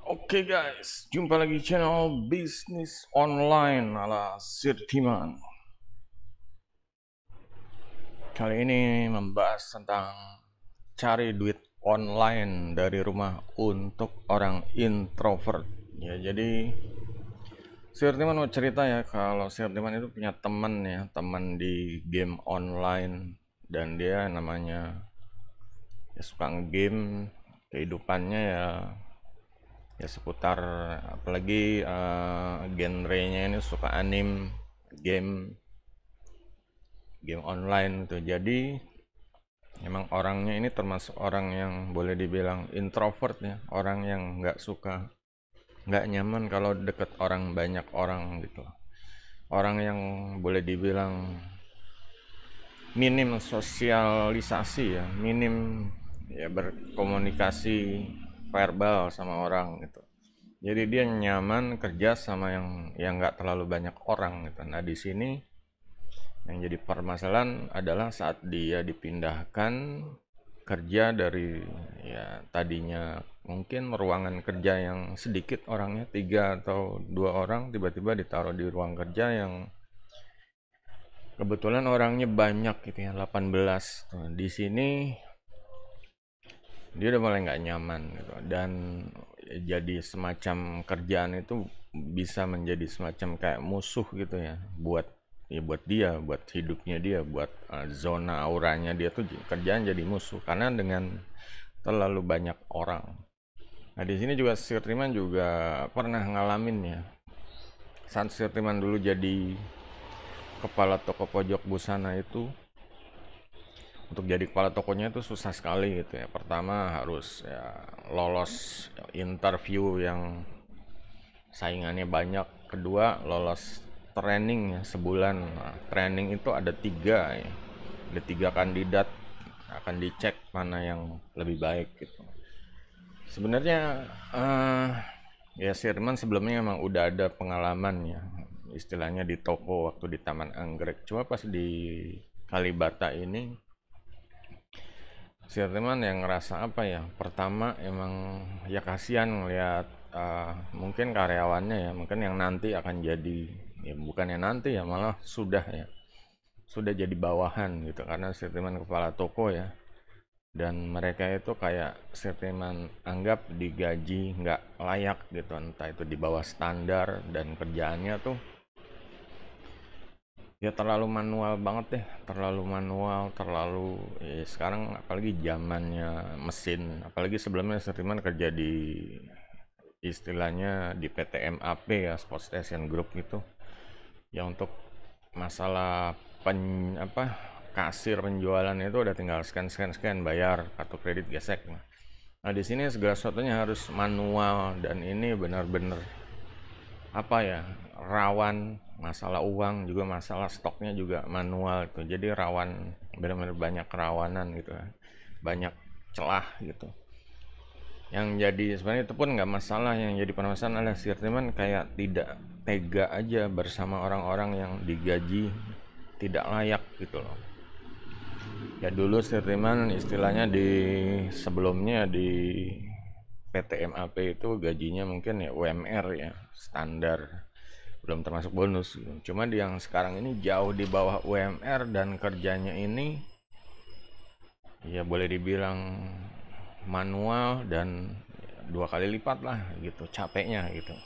Oke guys, jumpa lagi channel bisnis online ala Sirtiman. Kali ini membahas tentang cari duit online dari rumah untuk orang introvert. Ya, jadi Sirtiman mau cerita ya, kalau Sirtiman itu punya teman ya, teman di game online, dan dia namanya ya suka ngegame, kehidupannya ya seputar, apalagi genrenya ini suka game game online gitu. Jadi emang orangnya ini termasuk orang yang boleh dibilang introvert ya, orang yang nggak nyaman kalau deket orang, banyak orang gitu, orang yang boleh dibilang minim sosialisasi ya, minim ya berkomunikasi verbal sama orang gitu. Jadi dia nyaman kerja sama yang nggak terlalu banyak orang gitu. Nah, di sini yang jadi permasalahan adalah saat dia dipindahkan kerja dari ya tadinya mungkin ruangan kerja yang sedikit orangnya, 3 atau 2 orang, tiba-tiba ditaruh di ruang kerja yang kebetulan orangnya banyak gitu ya, 18. Nah, di sini dia udah mulai nggak nyaman gitu, dan jadi semacam kerjaan itu bisa menjadi semacam kayak musuh gitu ya, buat dia, buat hidupnya dia, buat zona auranya dia tuh kerjaan jadi musuh karena dengan terlalu banyak orang. Nah, di sini juga Sirtiman juga pernah ngalamin ya, saat Sirtiman dulu jadi kepala toko pojok busana itu. Untuk jadi kepala tokonya itu susah sekali gitu ya. Pertama harus ya lolos interview yang saingannya banyak. Kedua lolos training ya sebulan. Nah, training itu ada 3 ya. Ada 3 kandidat, akan dicek mana yang lebih baik gitu. Sebenarnya ya Sirman sebelumnya emang udah ada pengalaman ya, istilahnya di toko waktu di Taman Anggrek. Cuma pas di Kalibata ini si teman yang ngerasa apa ya, pertama emang ya kasihan ngelihat mungkin karyawannya ya, mungkin yang nanti akan jadi, ya bukannya nanti ya, malah sudah jadi bawahan gitu, karena si teman kepala toko ya, dan mereka itu kayak si teman anggap digaji nggak layak gitu, entah itu di bawah standar, dan kerjaannya tuh ya terlalu manual banget deh, terlalu manual, terlalu ya sekarang apalagi zamannya mesin, apalagi sebelumnya Setiman kerja di istilahnya di PT MAP ya, Sport Station Group gitu ya, untuk masalah apa kasir penjualan itu udah tinggal scan bayar kartu kredit gesek. Nah, di sini segala sesuatunya harus manual, dan ini benar-benar apa ya, rawan masalah uang, juga masalah stoknya juga manual itu, jadi rawan, benar-benar banyak kerawanan gitu ya, banyak celah gitu. Yang jadi sebenarnya itu pun nggak masalah, yang jadi permasalahan adalah Sirtiman kayak tidak tega aja bersama orang-orang yang digaji tidak layak gitu loh. Ya dulu Sirtiman istilahnya di sebelumnya di PT MAP itu gajinya mungkin ya UMR ya, standar, belum termasuk bonus gitu. Cuma di yang sekarang ini jauh di bawah UMR, dan kerjanya ini ya boleh dibilang manual, dan 2 kali lipat lah gitu capeknya gitu.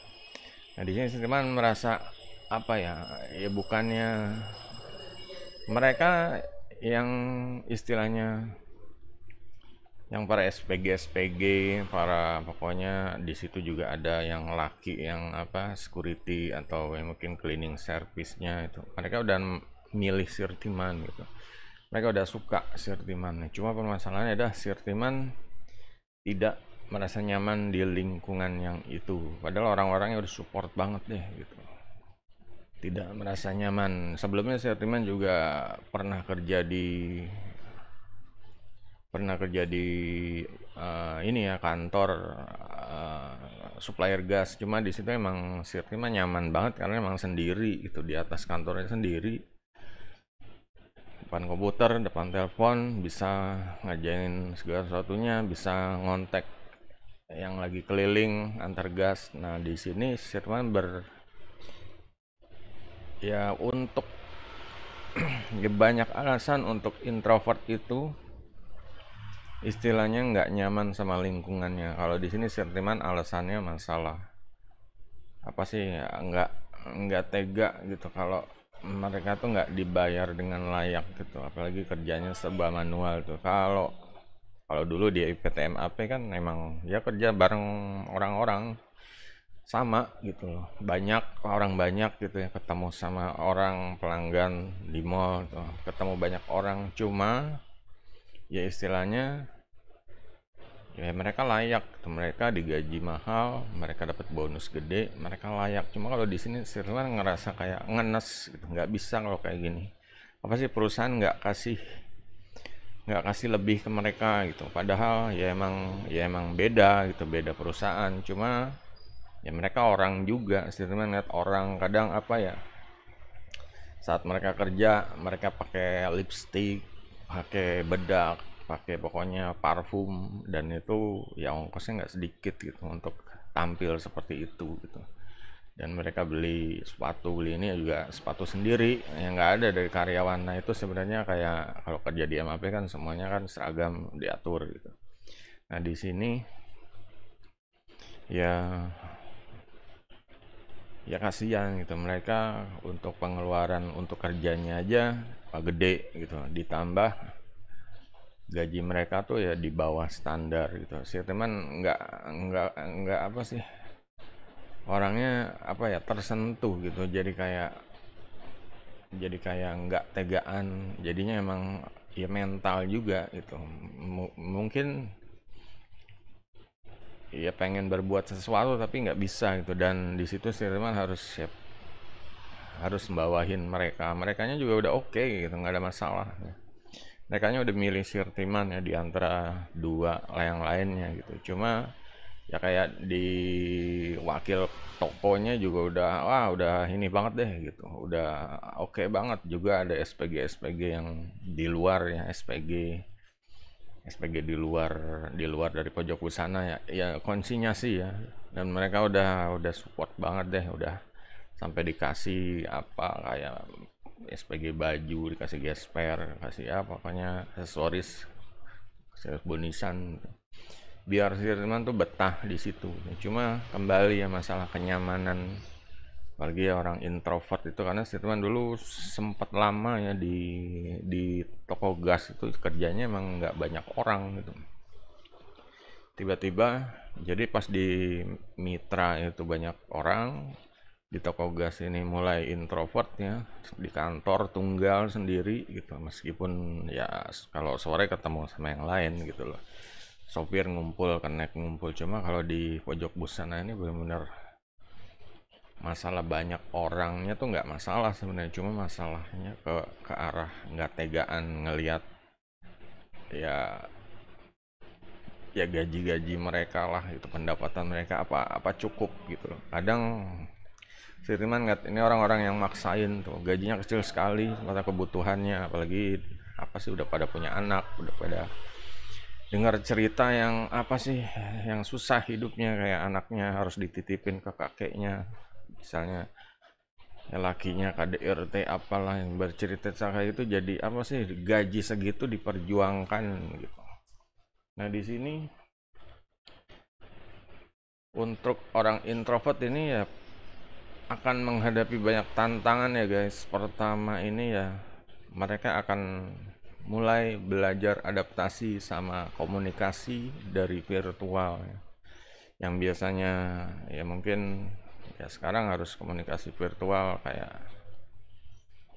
Nah, di sini teman merasa apa ya, ya bukannya mereka yang istilahnya yang para SPG para, pokoknya di situ juga ada yang laki yang apa security atau yang mungkin cleaning service-nya itu, mereka udah milih Sirtiman gitu, mereka udah suka Sirtiman. Cuma permasalahannya adalah Sirtiman tidak merasa nyaman di lingkungan yang itu, padahal orang-orangnya udah support banget deh gitu, tidak merasa nyaman. Sebelumnya Sirtiman juga pernah kerja di ini ya, kantor uh, supplier gas. Cuma di situ emang sirkuitnya mah nyaman banget karena emang sendiri gitu, di atas kantornya sendiri, depan komputer, depan telepon, bisa ngajain segala sesuatunya, bisa ngontek yang lagi keliling antar gas. Nah, di sini Sirman ya untuk ya banyak alasan untuk introvert itu istilahnya nggak nyaman sama lingkungannya. Kalau di sini Sirman alasannya masalah apa sih ya, nggak tega gitu kalau mereka tuh nggak dibayar dengan layak gitu, apalagi kerjanya serba manual tuh. Kalau kalau dulu di PTMAP kan emang ya kerja bareng orang-orang sama gitu loh, banyak orang banyak gitu ya, ketemu sama orang pelanggan di mall tuh, ketemu banyak orang, cuma ya istilahnya ya mereka layak gitu. Mereka digaji mahal, mereka dapat bonus gede, mereka layak. Cuma kalau di sini Sirwan ngerasa kayak ngenes gitu, nggak bisa kalau kayak gini. Apa sih perusahaan nggak kasih lebih ke mereka gitu, padahal ya emang beda gitu, beda perusahaan. Cuma ya mereka orang juga, Sirwan lihat orang kadang apa ya, saat mereka kerja mereka pakai lipstick, pakai bedak, pakai pokoknya parfum, dan itu ya ongkosnya nggak sedikit gitu untuk tampil seperti itu gitu. Dan mereka beli ini juga sepatu sendiri yang nggak ada dari karyawan. Nah itu sebenarnya kayak kalau kerja di MAP kan semuanya kan seragam diatur gitu. Nah di sini ya ya kasihan gitu, mereka untuk pengeluaran untuk kerjanya aja gede gitu, ditambah gaji mereka tuh ya di bawah standar gitu. Si teman nggak apa sih, orangnya apa ya, tersentuh gitu, jadi kayak nggak tegaan, jadinya emang ya mental juga gitu. Mungkin ya pengen berbuat sesuatu tapi nggak bisa gitu, dan di situ si teman harus membawahin merekanya juga udah oke gitu, nggak ada masalah. Mereka udah milih Sirtiman ya di antara dua yang lainnya gitu. Cuma ya kayak di wakil tokonya juga udah ini banget deh gitu, udah oke banget. Juga ada SPG yang di luar ya, SPG di luar dari pojok busana ya, ya konsinyasi ya. Dan mereka udah support banget deh, udah sampai dikasih apa kayak SPG baju, dikasih gesper, kasih apa pokoknya aksesoris, bonisan gitu, biar si teman tuh betah di situ. Cuma kembali ya masalah kenyamanan, apalagi ya orang introvert itu, karena si teman dulu sempat lama ya di toko gas itu kerjanya emang nggak banyak orang gitu. Tiba-tiba jadi pas di mitra itu banyak orang, di toko gas ini mulai introvert ya, di kantor tunggal sendiri gitu, meskipun ya kalau sore ketemu sama yang lain gitu loh, sopir ngumpul, kenek ngumpul. Cuma kalau di pojok busana ini benar-benar masalah banyak orangnya tuh nggak masalah sebenarnya, cuma masalahnya ke arah nggak tegaan ngelihat ya gaji-gaji mereka lah itu, pendapatan mereka apa cukup gitu loh. Kadang Firman nggak, ini orang-orang yang maksain tuh gajinya kecil sekali karena kebutuhannya, apalagi apa sih udah pada punya anak, udah pada dengar cerita yang apa sih, yang susah hidupnya, kayak anaknya harus dititipin ke kakeknya misalnya, ya lakinya KDRT apalah, yang bercerita kayak itu. Jadi apa sih, gaji segitu diperjuangkan gitu. Nah di sini untuk orang introvert ini ya akan menghadapi banyak tantangan ya guys. Pertama ini ya mereka akan mulai belajar adaptasi sama komunikasi dari virtual ya. Yang biasanya ya mungkin ya sekarang harus komunikasi virtual kayak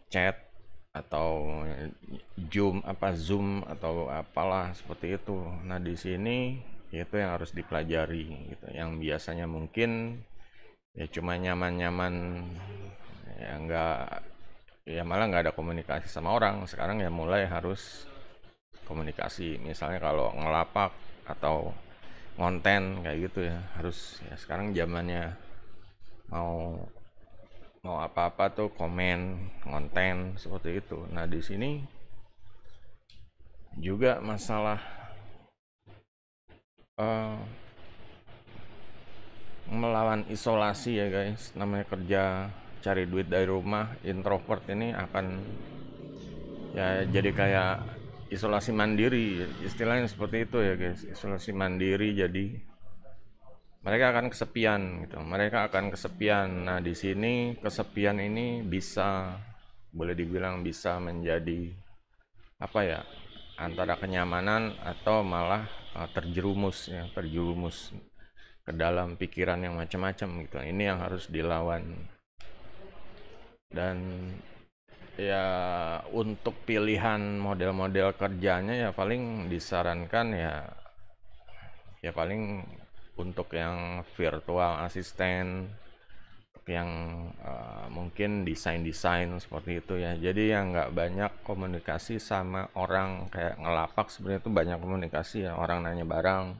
chat atau Zoom atau apalah seperti itu. Nah, di sini itu yang harus dipelajari gitu. Yang biasanya mungkin ya cuma nyaman-nyaman, ya enggak, ya malah nggak ada komunikasi sama orang. Sekarang ya mulai harus komunikasi. Misalnya kalau ngelapak atau ngonten kayak gitu ya, harus ya sekarang zamannya mau mau apa-apa tuh komen, ngonten seperti itu. Nah, di sini juga masalah eh, melawan isolasi ya guys. Namanya kerja cari duit dari rumah, introvert ini akan ya jadi kayak isolasi mandiri, istilahnya seperti itu ya guys. Isolasi mandiri, jadi mereka akan kesepian gitu. Mereka akan kesepian. Nah, di sini kesepian ini bisa, boleh dibilang bisa menjadi apa ya? Antara kenyamanan atau malah terjerumus ya, terjerumus ke dalam pikiran yang macam-macam gitu. Ini yang harus dilawan. Dan ya untuk pilihan model-model kerjanya ya paling disarankan ya paling untuk yang virtual assistant, yang mungkin desain-desain seperti itu ya. Jadi yang nggak banyak komunikasi sama orang, kayak ngelapak sebenarnya itu banyak komunikasi ya. Orang nanya barang,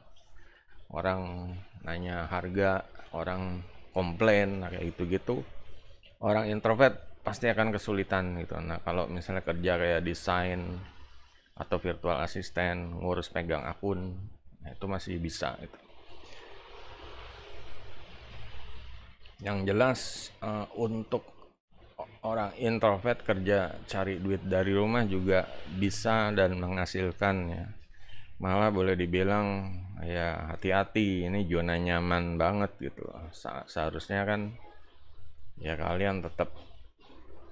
orang nanya harga, orang komplain, nah kayak gitu-gitu. Orang introvert pasti akan kesulitan gitu. Nah, kalau misalnya kerja kayak desain atau virtual assistant, ngurus pegang akun, nah itu masih bisa gitu. Yang jelas untuk orang introvert kerja cari duit dari rumah juga bisa dan menghasilkan ya. Malah boleh dibilang ya hati-hati, ini zona nyaman banget gitu. Seharusnya kan ya kalian tetap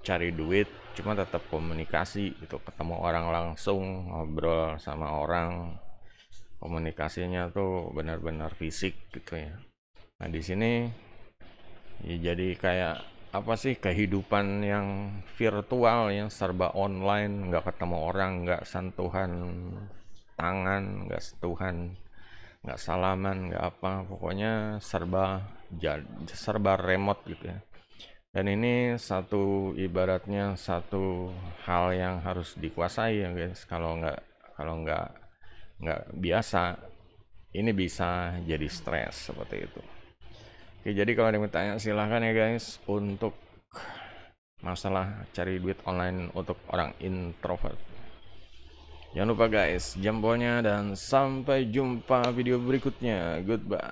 cari duit, cuma tetap komunikasi gitu, ketemu orang langsung, ngobrol sama orang, komunikasinya tuh benar-benar fisik gitu ya. Nah, di sini ya jadi kayak apa sih, kehidupan yang virtual yang serba online, nggak ketemu orang, nggak sentuhan tangan, nggak sentuhan, nggak salaman, nggak apa, pokoknya serba remote gitu ya. Dan ini ibaratnya satu hal yang harus dikuasai ya guys. Kalau nggak biasa, ini bisa jadi stres seperti itu. Oke, jadi kalau ada yang bertanya silahkan ya guys, untuk masalah cari duit online untuk orang introvert. Jangan lupa guys, jempolnya, dan sampai jumpa video berikutnya. Goodbye.